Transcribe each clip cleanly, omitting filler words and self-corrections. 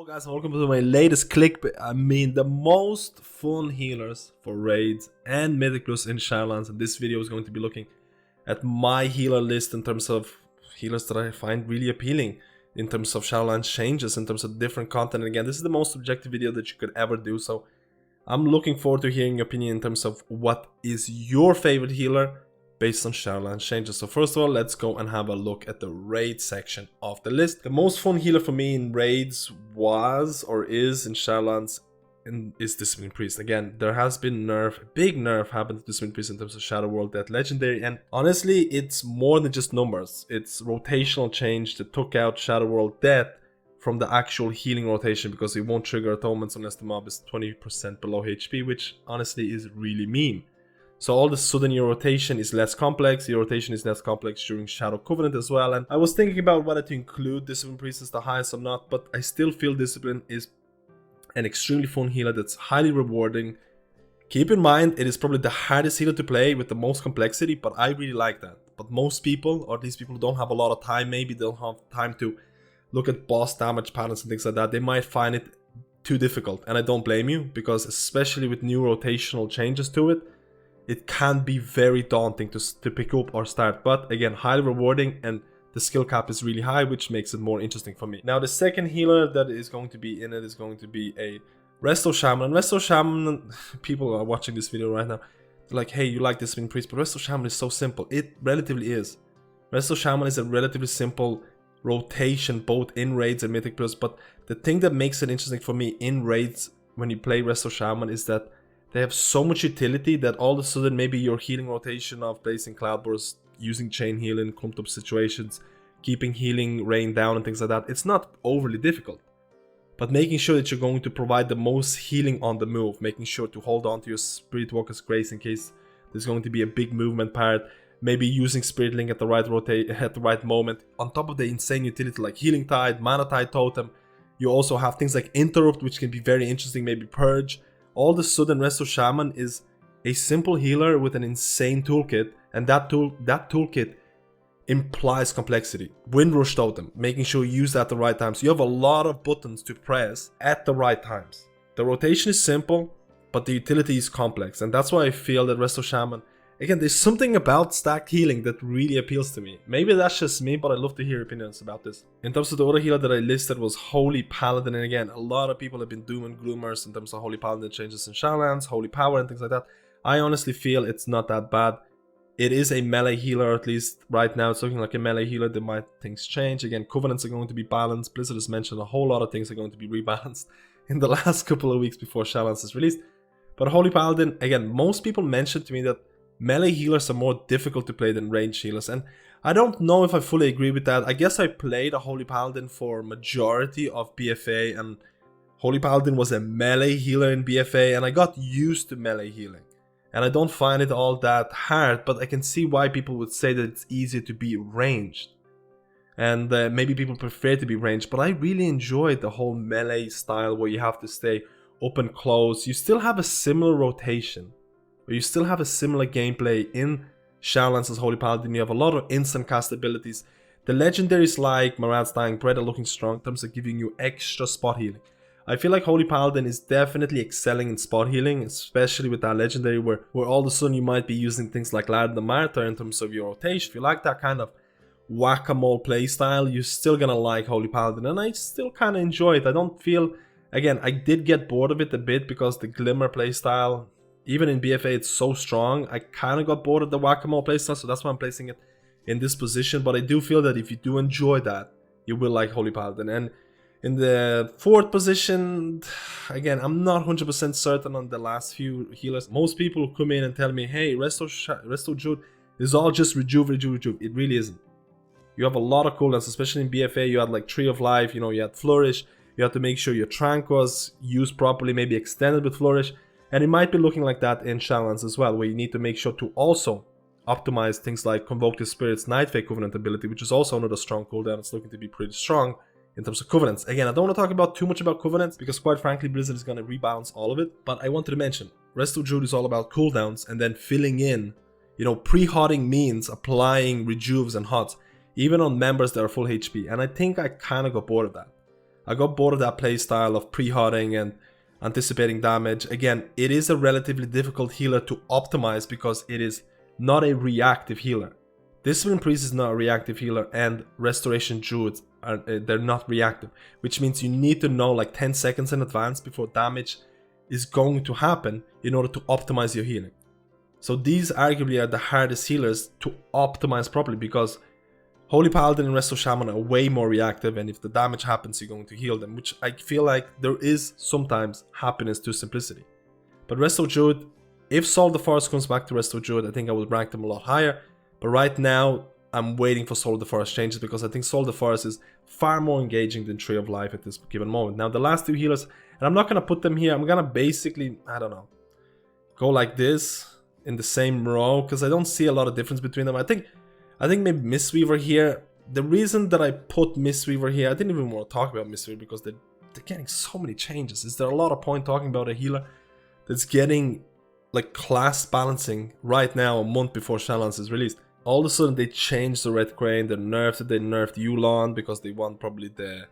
guys, and welcome to my latest the most fun healers for raids and mythic plus in Shadowlands. And this video is going to be looking at my healer list in terms of healers that I find really appealing in terms of Shadowlands changes, in terms of different content. And again, this is the most objective video that you could ever do, so I'm looking forward to hearing your opinion in terms of what is your favorite healer based on Shadowlands changes. So first of all, let's go and have a look at the raid section of the list. The most fun healer for me in raids was or is in Shadowlands is Discipline Priest. Again, there has been a big nerf happened to Discipline Priest in terms of Shadow World Death Legendary, and honestly it's more than just numbers. It's rotational change that took out Shadow World Death from the actual healing rotation, because it won't trigger atonements unless the mob is 20% below HP, which honestly is really mean. So all of a sudden your rotation is less complex, your rotation is less complex during Shadow Covenant as well. And I was thinking about whether to include Discipline Priest as the highest or not, but I still feel Discipline is an extremely fun healer that's highly rewarding. Keep in mind, it is probably the hardest healer to play with the most complexity, but I really like that. But most people, or at least people who don't have a lot of time, maybe they'll have time to look at boss damage patterns and things like that, they might find it too difficult. And I don't blame you, because especially with new rotational changes to it, it can be very daunting to pick up or start. But again, highly rewarding, and the skill cap is really high, which makes it more interesting for me. Now the second healer that is going to be in it is going to be a Resto Shaman. And Resto Shaman, people are watching this video right now, they're like, hey, you like Discipline Priest, but Resto Shaman is so simple. It relatively is. Resto Shaman is a relatively simple rotation both in raids and mythic plus, but the thing that makes it interesting for me in raids when you play Resto Shaman is that they have so much utility that all of a sudden maybe your healing rotation of placing cloud burst, using chain heal in clumped up situations, keeping healing rain down and things like that, it's not overly difficult. But making sure that you're going to provide the most healing on the move, making sure to hold on to your Spirit Walker's Grace in case there's going to be a big movement part, maybe using Spirit Link at the right moment. On top of the insane utility like Healing Tide, Mana Tide Totem, you also have things like Interrupt, which can be very interesting, maybe Purge. All of a sudden, Resto Shaman is a simple healer with an insane toolkit, and that toolkit implies complexity. Windrush Totem, making sure you use that at the right time. So you have a lot of buttons to press at the right times. The rotation is simple, but the utility is complex, and that's why I feel that Resto Shaman, again, there's something about stacked healing that really appeals to me. Maybe that's just me, but I'd love to hear opinions about this. In terms of the other healer that I listed was Holy Paladin, and again, a lot of people have been doom and gloomers in terms of Holy Paladin changes in Shadowlands, Holy Power and things like that. I honestly feel it's not that bad. It is a melee healer, at least right now it's looking like a melee healer. There might things change. Again, Covenants are going to be balanced. Blizzard has mentioned a whole lot of things are going to be rebalanced in the last couple of weeks before Shadowlands is released. But Holy Paladin, again, most people mentioned to me that melee healers are more difficult to play than range healers, and I don't know if I fully agree with that. I guess I played a Holy Paladin for majority of BFA, and Holy Paladin was a melee healer in BFA, and I got used to melee healing. And I don't find it all that hard, but I can see why people would say that it's easier to be ranged. And maybe people prefer to be ranged, but I really enjoyed the whole melee style where you have to stay up and close. You still have a similar rotation, or you still have a similar gameplay in Shadowlands as Holy Paladin. You have a lot of instant cast abilities. The legendaries like Marad's Dying Breath are looking strong in terms of giving you extra spot healing. I feel like Holy Paladin is definitely excelling in spot healing, especially with that legendary where all of a sudden you might be using things like Lad the Martyr in terms of your rotation. If you like that kind of whack-a-mole playstyle, you're still gonna like Holy Paladin, and I still kind of enjoy it. I don't feel, again, I did get bored of it a bit because the Glimmer playstyle, even in BFA, it's so strong. I kind of got bored of the whack-a-mole playstyle, so that's why I'm placing it in this position. But I do feel that if you do enjoy that, you will like Holy Paladin. And in the fourth position, again, I'm not 100% certain on the last few healers. Most people come in and tell me, hey, Resto Druid is all just rejuve. It really isn't. You have a lot of cooldowns, especially in BFA. You had like Tree of Life, you had Flourish. You have to make sure your Trank was used properly, maybe extended with Flourish. And it might be looking like that in Shadowlands as well, where you need to make sure to also optimize things like Convoke the Spirit's Nightfake Covenant ability, which is also another strong cooldown. It's looking to be pretty strong in terms of Covenants. Again, I don't want to talk about too much about Covenants, because quite frankly, Blizzard is going to rebalance all of it. But I wanted to mention, Resto Druid is all about cooldowns and then filling in, pre-hotting means applying rejuves and hots, even on members that are full HP. And I think I kind of got bored of that. I got bored of that playstyle of pre-hotting and anticipating damage. Again, it is a relatively difficult healer to optimize because it is not a reactive healer. Discipline Priest is not a reactive healer, and Restoration Druids they're not reactive, which means you need to know like 10 seconds in advance before damage is going to happen in order to optimize your healing. So these arguably are the hardest healers to optimize properly, because Holy Paladin and Resto Shaman are way more reactive, and if the damage happens you're going to heal them, which I feel like there is sometimes happiness to simplicity. But Resto Druid, if Soul of the Forest comes back to Resto Druid, I think I would rank them a lot higher. But right now I'm waiting for Soul of the Forest changes, because I think Soul of the Forest is far more engaging than Tree of Life at this given moment. Now the last two healers, and I'm not going to put them here, I'm going to basically, I don't know, go like this in the same row, because I don't see a lot of difference between them. I think maybe Mistweaver here. The reason that I put Mistweaver here, I didn't even want to talk about Mistweaver because they're getting so many changes. Is there a lot of point talking about a healer that's getting like class balancing right now, a month before Shadowlands is released? All of a sudden they changed the Red Crane, they nerfed Yulon because they want probably the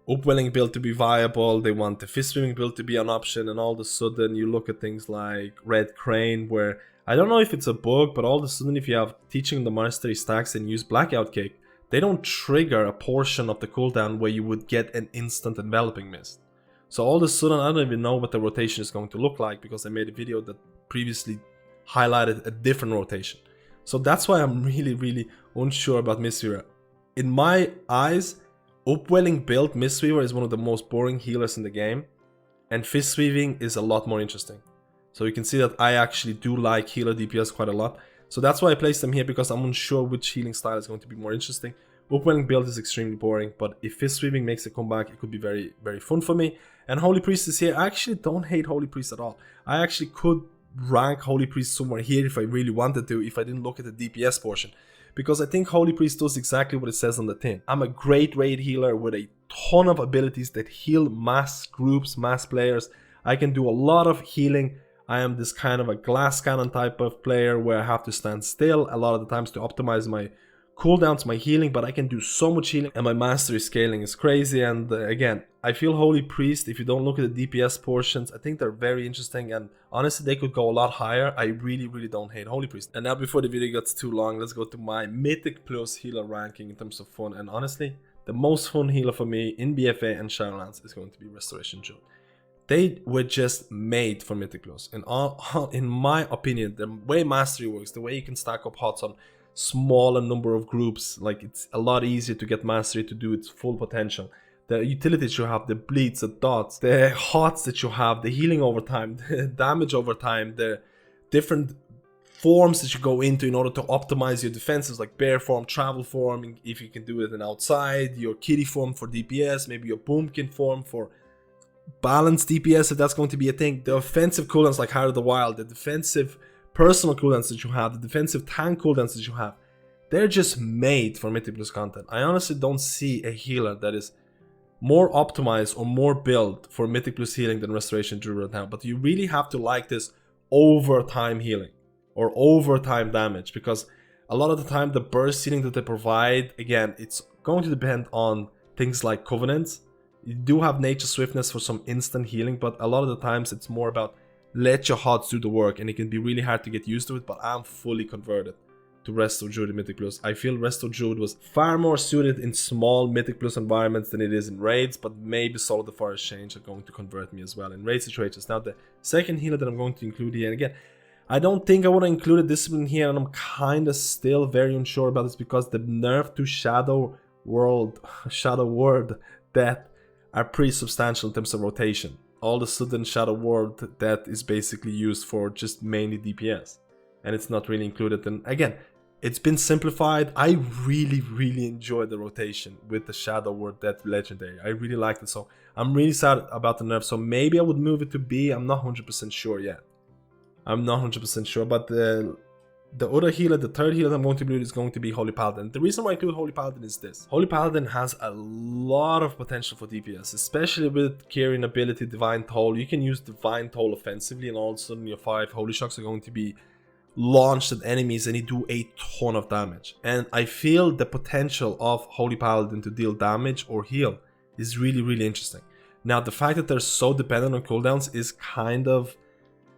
Upwelling build to be viable, they want the Fist Swimming build to be an option, and all of a sudden you look at things like Red Crane, where I don't know if it's a bug, but all of a sudden if you have Teaching the Monastery stacks and use Blackout Cake, they don't trigger a portion of the cooldown where you would get an instant Enveloping Mist. So all of a sudden I don't even know what the rotation is going to look like, because I made a video that previously highlighted a different rotation. So that's why I'm really unsure about Mistweaver. In my eyes, Upwelling build Mistweaver is one of the most boring healers in the game, and Fist Weaving is a lot more interesting. So you can see that I actually do like healer DPS quite a lot. So that's why I placed them here, because I'm unsure which healing style is going to be more interesting. Upwelling build is extremely boring, but if Fist Weaving makes a comeback, it could be very fun for me. And Holy Priest is here. I actually don't hate Holy Priest at all. I actually could rank Holy Priest somewhere here if I really wanted to, if I didn't look at the DPS portion, because I think Holy Priest does exactly what it says on the tin. I'm a great raid healer with a ton of abilities that heal mass groups, mass players. I can do a lot of healing. I am this kind of a glass cannon type of player where I have to stand still a lot of the times to optimize my cooldowns, my healing, but I can do so much healing, and my mastery scaling is crazy. And again, I feel Holy Priest, if you don't look at the DPS portions, I think they're very interesting, and honestly they could go a lot higher. I really don't hate Holy Priest. And now, before the video gets too long, let's go to my Mythic Plus healer ranking in terms of fun. And honestly, the most fun healer for me in BFA and Shadowlands is going to be Restoration Druid. They were just made for Mythic Plus. And in my opinion, the way mastery works, the way you can stack up hots on smaller number of groups, like it's a lot easier to get mastery to do its full potential. The utilities you have, the bleeds, the dots, the hots that you have, the healing over time, the damage over time, the different forms that you go into in order to optimize your defenses, like bear form, travel form, if you can do it in outside, your kitty form for DPS, maybe your boomkin form for balanced DPS if that's going to be a thing. The offensive cooldowns like Heart of the Wild, the defensive personal cooldowns that you have, the defensive tank cooldowns that you have, they're just made for Mythic Plus content. I honestly don't see a healer that is more optimized or more built for Mythic Plus healing than Restoration Druid right now. But you really have to like this over time healing or over time damage, because a lot of the time the burst healing that they provide, again, it's going to depend on things like Covenants. You do have Nature Swiftness for some instant healing, but a lot of the times it's more about let your HOTS do the work, and it can be really hard to get used to it. But I'm fully converted to Resto Druid in Mythic Plus. I feel Resto Druid was far more suited in small Mythic Plus environments than it is in raids, but maybe Soul of the Forest change are going to convert me as well in raid situations. Now the second healer that I'm going to include here, and again, I don't think I would have included Discipline here, and I'm kind of still very unsure about this, because the nerf to Shadow Word Death are pretty substantial in terms of rotation. All of a sudden Shadow Word Death is basically used for just mainly DPS, and it's not really included. And again, it's been simplified. I really enjoy the rotation with the Shadow Word Death Legendary. I really liked it, so I'm really sad about the nerf. So maybe I would move it to B. I'm not 100% sure yet. I'm not 100% sure, but the other healer, the third healer I'm going to include is going to be Holy Paladin. The reason why I include Holy Paladin is this. Holy Paladin has a lot of potential for DPS, especially with carrying ability Divine Toll. You can use Divine Toll offensively, and all of a sudden your 5 Holy Shocks are going to be launched at enemies and they do a ton of damage. And I feel the potential of Holy Paladin to deal damage or heal is really, really interesting. Now, the fact that they're so dependent on cooldowns is kind of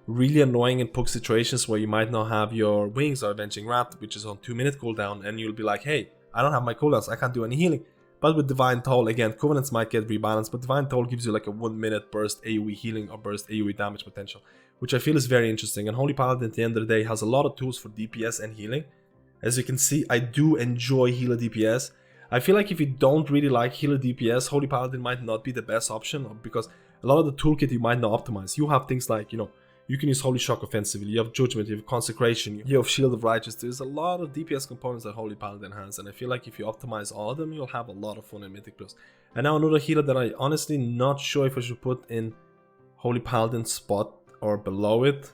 really annoying in poke situations where you might not have your Wings or Avenging Wrath, which is on 2-minute cooldown, and you'll be like, hey, I don't have my cooldowns, I can't do any healing. But with Divine Toll, again, Covenants might get rebalanced, but Divine Toll gives you like a 1-minute burst AoE healing or burst AoE damage potential, which I feel is very interesting. And Holy Paladin at the end of the day has a lot of tools for DPS and healing. As you can see, I do enjoy healer DPS. I feel like if you don't really like healer DPS, Holy Paladin might not be the best option, because a lot of the toolkit you might not optimize. You have things like, you can use Holy Shock offensively, you have Judgment, you have Consecration, you have Shield of Righteous. There's a lot of DPS components that Holy Paladin has, and I feel like if you optimize all of them, you'll have a lot of fun in Mythic Plus. And now another healer that I honestly not sure if I should put in Holy Paladin's spot or below it,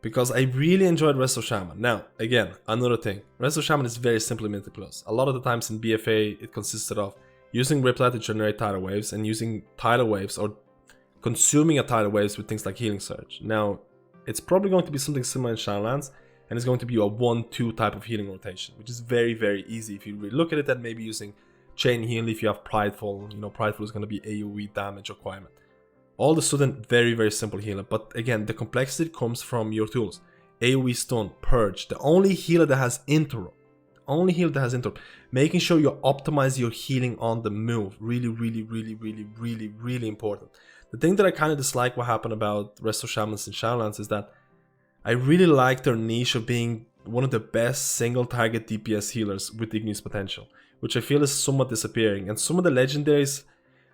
because I really enjoyed Resto Shaman. Now, again, another thing, Resto Shaman is very simple in Mythic Plus. A lot of the times in BFA, it consisted of using Riptide to generate tidal waves, and using tidal waves or consuming a tidal waves with things like Healing Surge. Now, it's probably going to be something similar in Shadowlands, and it's going to be a 1-2 type of healing rotation, which is very, very easy if you really look at it, and maybe using Chain Heal if you have Prideful. Prideful is going to be AoE damage requirement. All of a sudden, very, very simple healer, but again, the complexity comes from your tools. AoE Stun, Purge, the only healer that has Interrupt. Making sure you optimize your healing on the move. Really, really, really, really, really, really important. The thing that I kind of dislike what happened about Resto Shamans and Shadowlands is that I really like their niche of being one of the best single target DPS healers with Igneous potential, which I feel is somewhat disappearing. And some of the legendaries,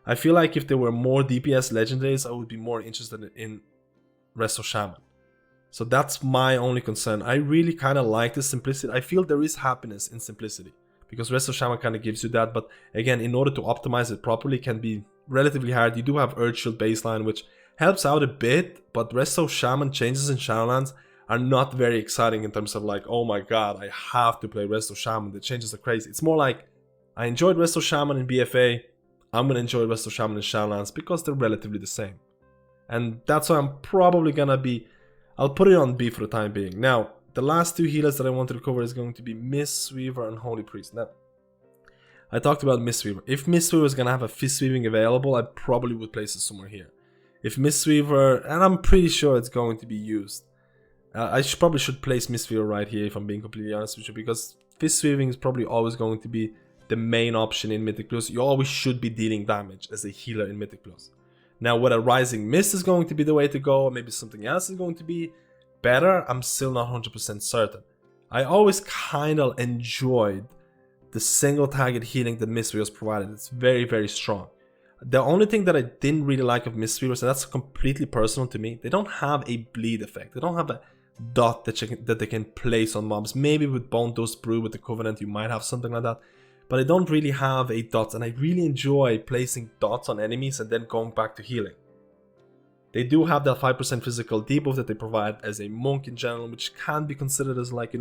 I feel like if there were more DPS legendaries, I would be more interested in Resto Shaman. So that's my only concern. I really kind of like the simplicity. I feel there is happiness in simplicity, because Resto Shaman kind of gives you that, but again, in order to optimize it properly, can be relatively hard. You do have Earth Shield baseline, which helps out a bit, but Resto Shaman changes in Shadowlands are not very exciting in terms of like, oh my god, I have to play Resto Shaman, the changes are crazy. It's more like, I enjoyed Resto Shaman in BFA, I'm gonna enjoy Resto Shaman in Shadowlands because they're relatively the same. And that's why I'm probably gonna be, I'll put it on B for the time being. Now, the last two healers that I wanted to cover is going to be Mistweaver and Holy Priest. Now, I talked about Mistweaver. If Mistweaver is going to have a Fist Weaving available, I probably would place it somewhere here. If Mistweaver, and I'm pretty sure it's going to be used, I probably should place Mistweaver right here if I'm being completely honest with you, because Fist Weaving is probably always going to be the main option in Mythic Plus. You always should be dealing damage as a healer in Mythic Plus. Now, whether Rising Mist is going to be the way to go, or maybe something else is going to be better, I'm still not 100% certain. I always kind of enjoyed the single target healing that Mistweaver was provided. It's very, very strong. The only thing that I didn't really like of Mistweaver, and that's completely personal to me, they don't have a bleed effect. They don't have a dot that they can place on mobs. Maybe with Bone Dust Brew with the Covenant you might have something like that, but I don't really have a dot, and I really enjoy placing dots on enemies and then going back to healing. They do have that 5% physical debuff that they provide as a monk in general, which can be considered as like,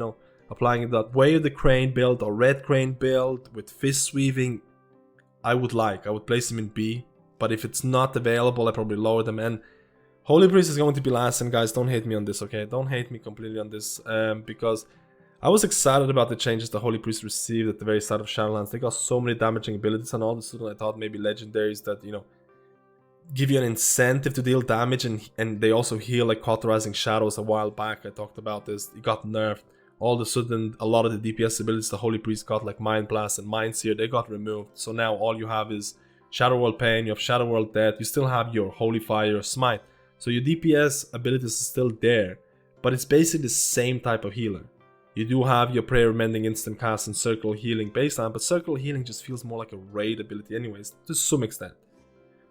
applying that Way of the Crane build or Red Crane build with Fist Weaving. I would place them in B, but if it's not available, I probably lower them. And Holy Priest is going to be last, and guys, don't hate me on this, okay? Don't hate me completely on this, because I was excited about the changes the Holy Priest received at the very start of Shadowlands. They got so many damaging abilities, and all of a sudden I thought maybe Legendaries that, give you an incentive to deal damage, and they also heal, like Cauterizing Shadows a while back. I talked about this. It got nerfed. All of a sudden, a lot of the DPS abilities the Holy Priest got, like Mind Blast and Mind Seer, they got removed. So now all you have is Shadow World Pain, you have Shadow World Death, you still have your Holy Fire, Smite. So your DPS abilities are still there, but it's basically the same type of healer. You do have your Prayer Mending Instant Cast and Circle Healing baseline, but Circle Healing just feels more like a raid ability anyways, to some extent.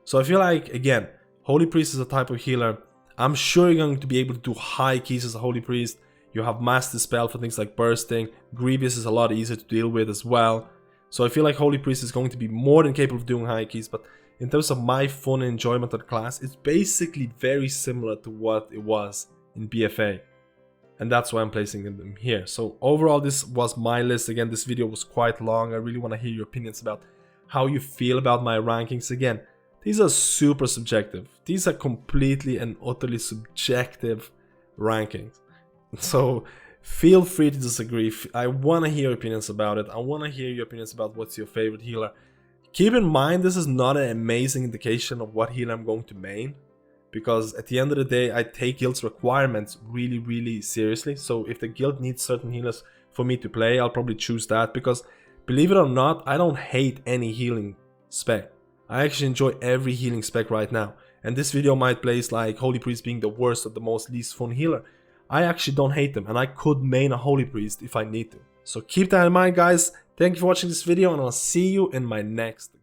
So I feel like, again, Holy Priest is a type of healer. I'm sure you're going to be able to do high keys as a Holy Priest. You have Mass Dispel for things like Bursting. Grievous is a lot easier to deal with as well. So I feel like Holy Priest is going to be more than capable of doing high keys, but in terms of my fun and enjoyment of the class, it's basically very similar to what it was in BFA. And that's why I'm placing them here. So overall, this was my list. Again, this video was quite long. I really want to hear your opinions about how you feel about my rankings. Again, these are super subjective. These are completely and utterly subjective rankings. So feel free to disagree. I want to hear your opinions about it. I want to hear your opinions about what's your favorite healer. Keep in mind, this is not an amazing indication of what healer I'm going to main, because at the end of the day, I take guild's requirements really seriously. So if the guild needs certain healers for me to play, I'll probably choose that, because believe it or not, I don't hate any healing spec. I actually enjoy every healing spec right now. And this video might place like Holy Priest being the worst or the most least fun healer. I actually don't hate them, and I could main a Holy Priest if I need to. So keep that in mind, guys. Thank you for watching this video, and I'll see you in my next